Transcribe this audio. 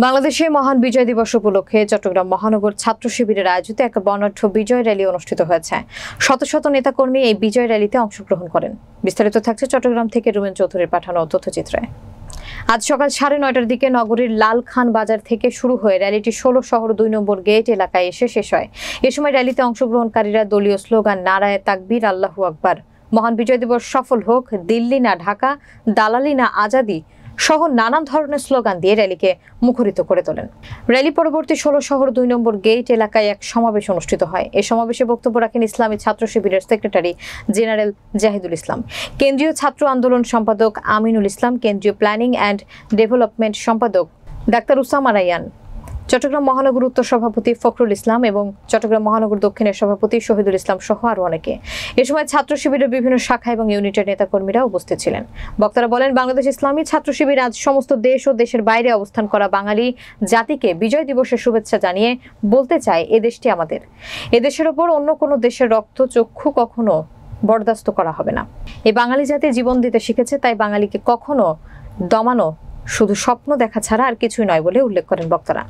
বাংলাদেশে মহান বিজয় দিবস উপলক্ষে চট্টগ্রাম মহানগর ছাত্র শিবিরের আয়োজিত এক বর্ণাঢ্য বিজয় র্যালি অনুষ্ঠিত হয়েছে। শত শত নেতাকর্মী এই বিজয় র্যালিতে অংশগ্রহণ করেন। বিস্তারিত থাকছে চট্টগ্রাম থেকে রুমেন চৌধুরীর পাঠানো তথ্যচিত্রে। আজ সকাল 9:30টার দিকে নগরীর লাল খান বাজার থেকে শুরু হয়ে র্যালিটি 16 শহর 2 নম্বর গেট এলাকায় এসে শেষ হয়। এ সময় র্যালিতে অংশগ্রহণকারীরা দলীয় স্লোগান নারায়ে তাকবীর, আল্লাহু আকবার, মহান বিজয় দিবস সফল হোক, দিল্লি না ঢাকা, দালালি না আজাদি সহ নানান ধরনের স্লোগান দিয়ে র্যালিকে মুখরিত করে তোলেন। র্যালি পরবর্তী 16 শহর 2 নম্বর গেট এলাকায় এক সমাবেশ অনুষ্ঠিত হয়। এই সমাবেশে বক্তব্য রাখেন ইসলামী ছাত্র শিবিরের সেক্রেটারি জেনারেল জাহিদুল ইসলাম, কেন্দ্রীয় ছাত্র আন্দোলন সম্পাদক আমিনুল ইসলাম, কেন্দ্রীয় প্ল্যানিং অ্যান্ড ডেভেলপমেন্ট সম্পাদক ডাক্তার উসামা রায়ান, চট্টগ্রাম মহানগর উত্তর সভাপতি ফখরুল ইসলাম এবং চট্টগ্রাম মহানগর দক্ষিণের সভাপতি শহীদুল ইসলাম সহ আরও অনেকে। এ সময় ছাত্র শিবিরের বিভিন্ন শাখা এবং ইউনিটের নেতাকর্মীরা উপস্থিত ছিলেন। বক্তারা বলেন, বাংলাদেশ ইসলামী ছাত্র শিবির আজ সমস্ত দেশ ও দেশের বাইরে অবস্থান করা বাঙালি জাতিকে বিজয় দিবসের শুভেচ্ছা জানিয়ে বলতে চায়, এ দেশটি আমাদের। এ দেশের ওপর অন্য কোনো দেশের রক্ত চক্ষু কখনো বরদাস্ত করা হবে না। এই বাঙালি জাতি জীবন দিতে শিখেছে, তাই বাঙালিকে কখনো দমানো শুধু স্বপ্ন দেখা ছাড়া আর কিছুই নয় বলে উল্লেখ করেন বক্তারা।